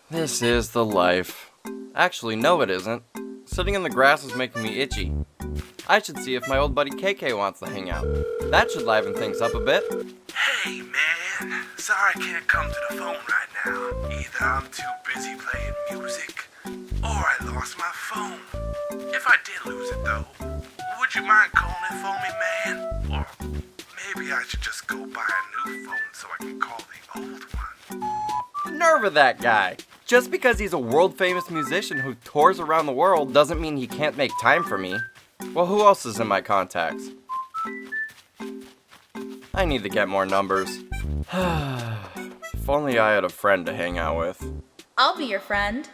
This is the life. Actually, no it isn't. Sitting in the grass is making me itchy. I should see if my old buddy KK wants to hang out. That should liven things up a bit. Hey man, sorry I can't come to the phone right now. Either I'm too busy playing music, or I lost my phone. If I did lose it though, would you mind calling it for me, man? Or maybe I should just go buy a new phone so I can call the old one. Nerve of that guy. Just because he's a world-famous musician who tours around the world doesn't mean he can't make time for me. Well, who else is in my contacts? I need to get more numbers. If only I had a friend to hang out with. I'll be your friend.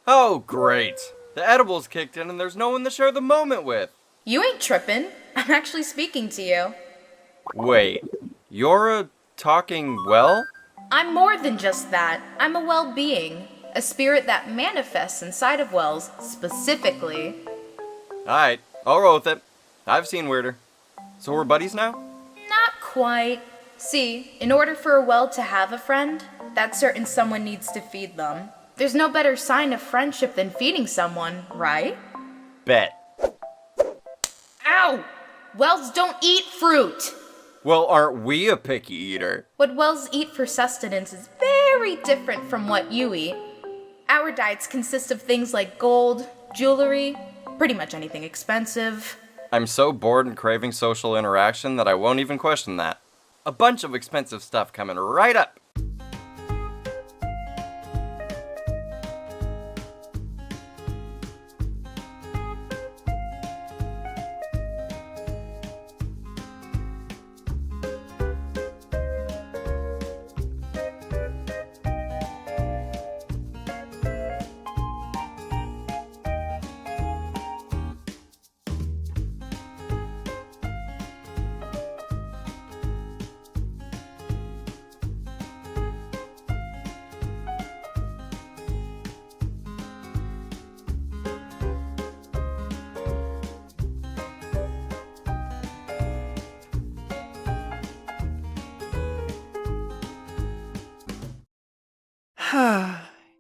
Oh, great. The edibles kicked in and there's no one to share the moment with. You ain't trippin'. I'm actually speaking to you. Wait, you're a talking well? I'm more than just that. I'm a well-being. A spirit that manifests inside of wells, specifically. Alright, I'll roll with it. I've seen weirder. So we're buddies now? Not quite. See, in order for a well to have a friend, that certain someone needs to feed them. There's no better sign of friendship than feeding someone, right? Bet. Ow! Wells don't eat fruit! Well, aren't we a picky eater? What wells eat for sustenance is very different from what you eat. Our diets consist of things like gold, jewelry, pretty much anything expensive. I'm so bored and craving social interaction that I won't even question that. A bunch of expensive stuff coming right up.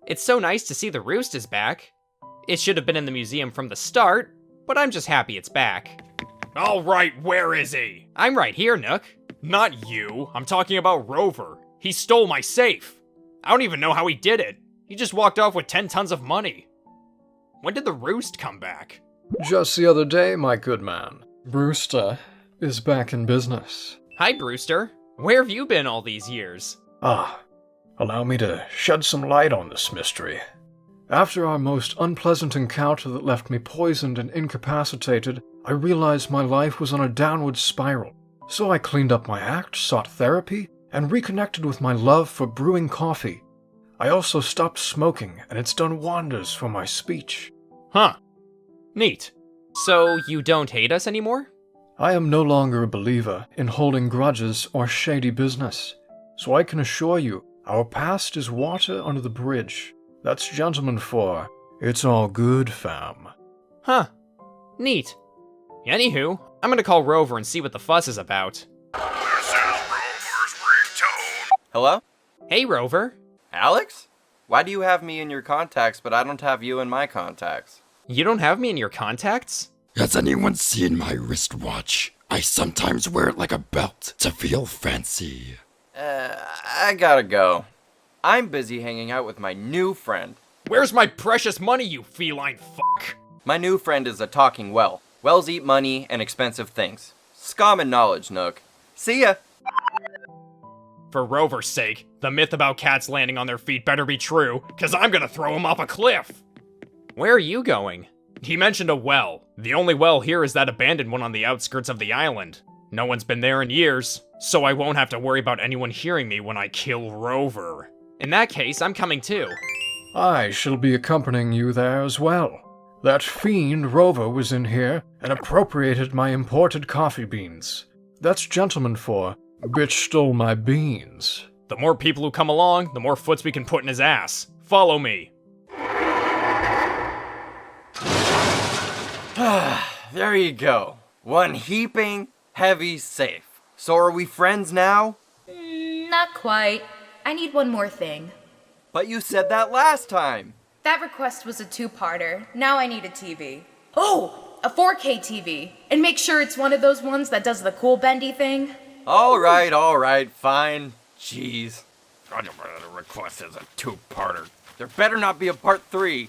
It's so nice to see the roost is back. It should have been in the museum from the start, but I'm just happy it's back. Alright, where is he? I'm right here, Nook. Not you. I'm talking about Rover. He stole my safe. I don't even know how he did it. He just walked off with 10 tons of money. When did the roost come back? Just the other day, my good man. Brewster is back in business. Hi, Brewster. Where have you been all these years? Allow me to shed some light on this mystery. After our most unpleasant encounter that left me poisoned and incapacitated, I realized my life was on a downward spiral. So I cleaned up my act, sought therapy, and reconnected with my love for brewing coffee. I also stopped smoking, and it's done wonders for my speech. Huh. Neat. So you don't hate us anymore? I am no longer a believer in holding grudges or shady business, so I can assure you, our past is water under the bridge. That's gentleman for, it's all good, fam. Huh. Neat. Anywho, I'm gonna call Rover and see what the fuss is about. This is Rover's ringtone. Hello? Hey, Rover. Alex? Why do you have me in your contacts, but I don't have you in my contacts? You don't have me in your contacts? Has anyone seen my wristwatch? I sometimes wear it like a belt to feel fancy. I gotta go. I'm busy hanging out with my new friend. Where's my precious money, you feline fuck? My new friend is a talking well. Wells eat money and expensive things. It's common knowledge, Nook. See ya! For Rover's sake, the myth about cats landing on their feet better be true, cause I'm gonna throw him off a cliff! Where are you going? He mentioned a well. The only well here is that abandoned one on the outskirts of the island. No one's been there in years, so I won't have to worry about anyone hearing me when I kill Rover. In that case, I'm coming too. I shall be accompanying you there as well. That fiend Rover was in here and appropriated my imported coffee beans. That's gentleman for, bitch stole my beans. The more people who come along, the more foots we can put in his ass. Follow me. There you go. One heaping heavy safe. So are we friends now? Not quite. I need one more thing. But you said that last time. That request was a two-parter. Now I need a TV. Oh, a 4K TV. And make sure it's one of those ones that does the cool bendy thing. All right, fine. Jeez. The request is a two-parter. There better not be a part 3.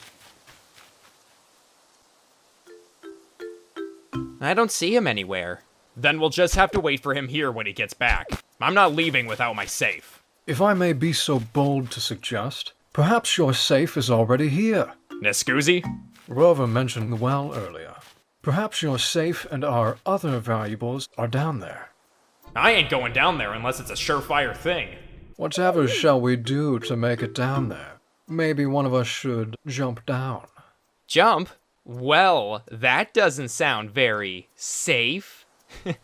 I don't see him anywhere. Then we'll just have to wait for him here when he gets back. I'm not leaving without my safe. If I may be so bold to suggest, perhaps your safe is already here. Nescusi? Rover mentioned the well earlier. Perhaps your safe and our other valuables are down there. I ain't going down there unless it's a surefire thing. Whatever shall we do to make it down there? Maybe one of us should jump down. Jump? Well, that doesn't sound very safe. Get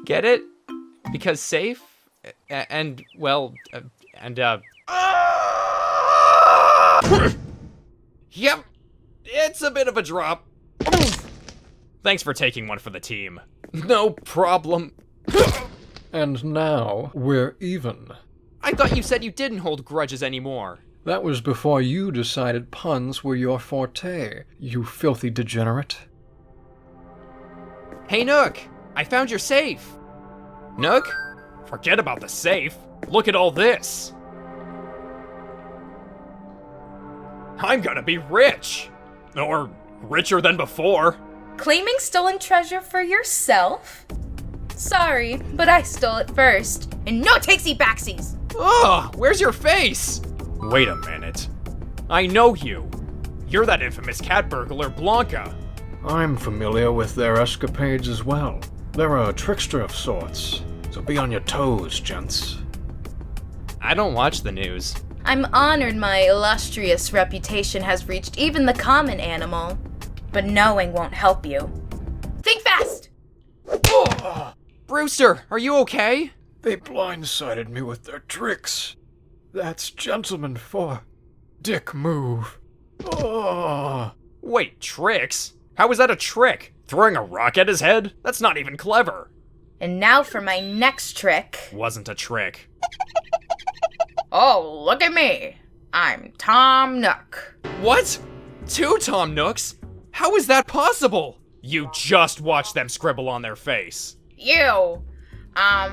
it? Because safe? And, well, Yep, it's a bit of a drop. Thanks for taking one for the team. No problem. And now we're even. I thought you said you didn't hold grudges anymore. That was before you decided puns were your forte, you filthy degenerate. Hey, Nook! I found your safe! Nook? Forget about the safe. Look at all this. I'm gonna be rich. Or richer than before. Claiming stolen treasure for yourself? Sorry, but I stole it first. And no takesy-backsies! Ugh, where's your face? Wait a minute. I know you. You're that infamous cat burglar, Blanca. I'm familiar with their escapades as well. They're a trickster of sorts, so be on your toes, gents. I don't watch the news. I'm honored my illustrious reputation has reached even the common animal. But knowing won't help you. Think fast! Brewster, are you okay? They blindsided me with their tricks. That's gentleman for dick move. Oh. Wait, tricks? How was that a trick? Throwing a rock at his head? That's not even clever. And now for my next trick. Wasn't a trick. Oh, look at me. I'm Tom Nook. What? 2 Tom Nooks? How is that possible? You just watched them scribble on their face. You. I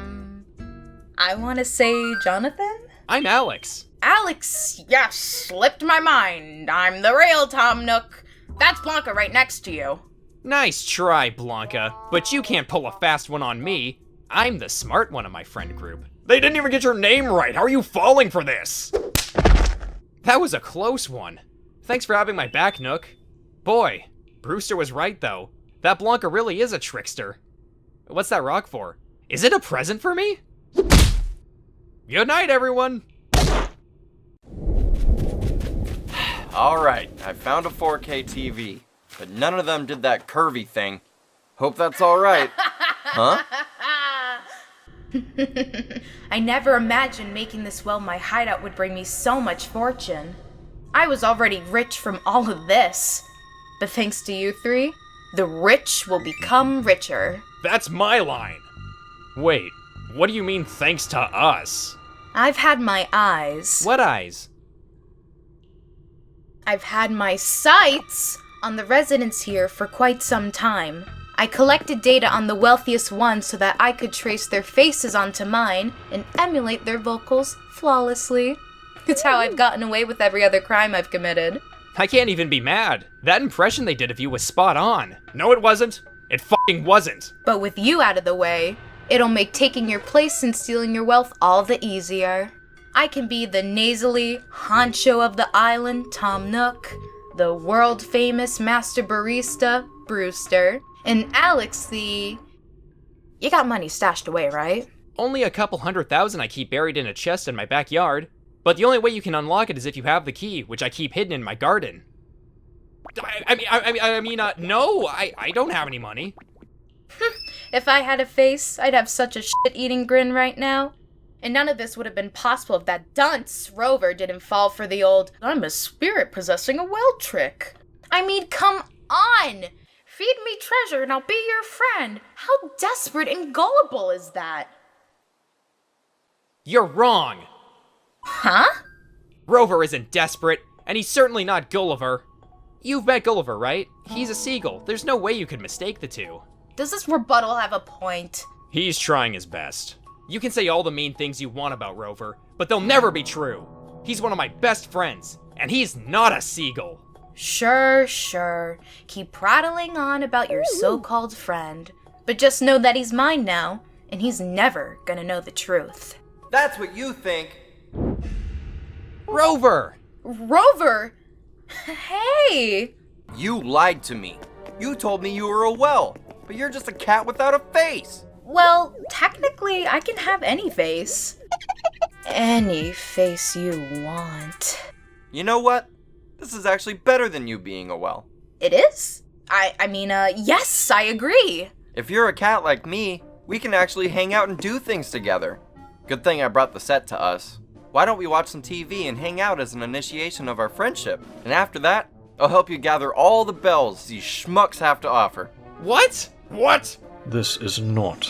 want to say Jonathan? I'm Alex. Alex, yes, slipped my mind. I'm the real Tom Nook. That's Blanca right next to you. Nice try, Blanca, but you can't pull a fast one on me. I'm the smart one of my friend group. They didn't even get your name right. How are you falling for this? That was a close one. Thanks for having my back, Nook. Boy, Brewster was right, though. That Blanca really is a trickster. What's that rock for? Is it a present for me? Good night, everyone. Alright, I found a 4K TV, but none of them did that curvy thing. Hope that's alright. Huh? I never imagined making this well my hideout would bring me so much fortune. I was already rich from all of this. But thanks to you 3, the rich will become richer. That's my line. Wait, what do you mean thanks to us? I've had my eyes. What eyes? I've had my sights on the residents here for quite some time. I collected data on the wealthiest ones so that I could trace their faces onto mine and emulate their vocals flawlessly. It's how I've gotten away with every other crime I've committed. I can't even be mad. That impression they did of you was spot on. No, it wasn't. It fucking wasn't. But with you out of the way, it'll make taking your place and stealing your wealth all the easier. I can be the nasally honcho of the island, Tom Nook, the world-famous master barista, Brewster, and Alex the... You got money stashed away, right? Only a couple $100,000 I keep buried in a chest in my backyard. But the only way you can unlock it is if you have the key, which I keep hidden in my garden. No, I don't have any money. If I had a face, I'd have such a shit-eating grin right now. And none of this would have been possible if that dunce Rover didn't fall for the old I'm a spirit possessing a well trick. I mean, come on! Feed me treasure and I'll be your friend. How desperate and gullible is that? You're wrong. Huh? Rover isn't desperate, and he's certainly not Gulliver. You've met Gulliver, right? He's a seagull. There's no way you could mistake the two. Does this rebuttal have a point? He's trying his best. You can say all the mean things you want about Rover, but they'll never be true. He's one of my best friends, and he's not a seagull. Sure. Keep prattling on about your so-called friend. But just know that he's mine now, and he's never gonna know the truth. That's what you think. Rover! Rover! Hey! You lied to me. You told me you were a well, but you're just a cat without a face. Well, technically, I can have any face. Any face you want. You know what? This is actually better than you being a well. It is? I mean, yes, I agree. If you're a cat like me, we can actually hang out and do things together. Good thing I brought the set to us. Why don't we watch some TV and hang out as an initiation of our friendship? And after that, I'll help you gather all the bells these schmucks have to offer. What? What? This is not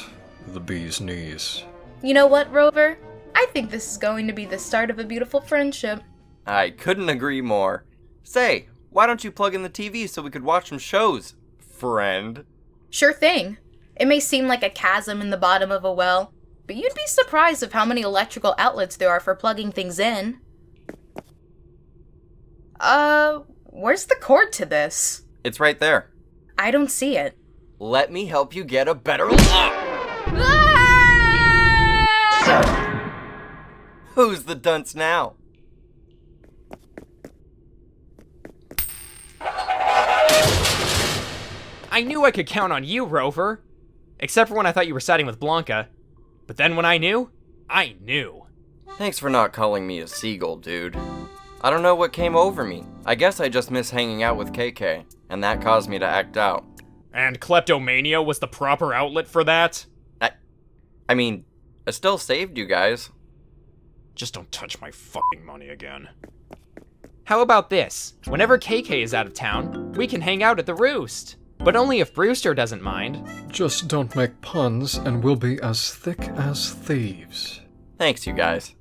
the bee's knees. You know what, Rover? I think this is going to be the start of a beautiful friendship. I couldn't agree more. Say, why don't you plug in the TV so we could watch some shows, friend? Sure thing. It may seem like a chasm in the bottom of a well, but you'd be surprised of how many electrical outlets there are for plugging things in. Where's the cord to this? It's right there. I don't see it. Let me help you get a better look. Who's the dunce now? I knew I could count on you, Rover. Except for when I thought you were siding with Blanca. But then when I knew, I knew. Thanks for not calling me a seagull, dude. I don't know what came over me. I guess I just miss hanging out with KK, and that caused me to act out. And kleptomania was the proper outlet for that? I mean, I still saved you guys. Just don't touch my fucking money again. How about this? Whenever KK is out of town, we can hang out at the Roost. But only if Brewster doesn't mind. Just don't make puns and we'll be as thick as thieves. Thanks, you guys.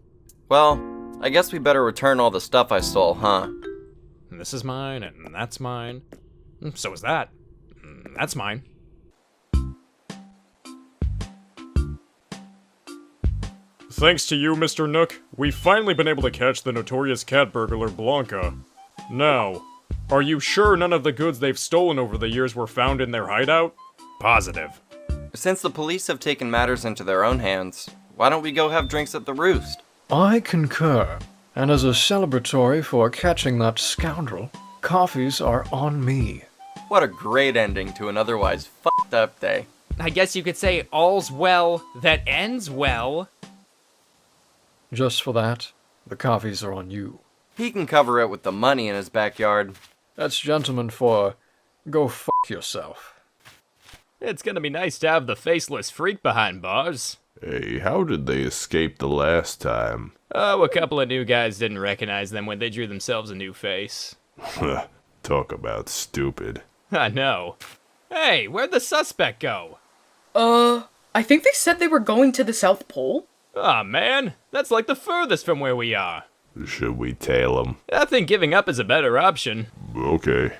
Well, I guess we better return all the stuff I stole, huh? And this is mine, and that's mine. So is that. That's mine. Thanks to you, Mr. Nook, we've finally been able to catch the notorious cat burglar Blanca. Now, are you sure none of the goods they've stolen over the years were found in their hideout? Positive. Since the police have taken matters into their own hands, why don't we go have drinks at the Roost? I concur. And as a celebratory for catching that scoundrel, coffees are on me. What a great ending to an otherwise fucked up day. I guess you could say all's well that ends well. Just for that, the coffees are on you. He can cover it with the money in his backyard. That's gentleman for go fuck yourself. It's gonna be nice to have the faceless freak behind bars. Hey, how did they escape the last time? Oh, a couple of new guys didn't recognize them when they drew themselves a new face. Talk about stupid. I know. Hey, where'd the suspect go? I think they said they were going to the South Pole. Aw, man, that's like the furthest from where we are. Should we tail him? I think giving up is a better option. Okay.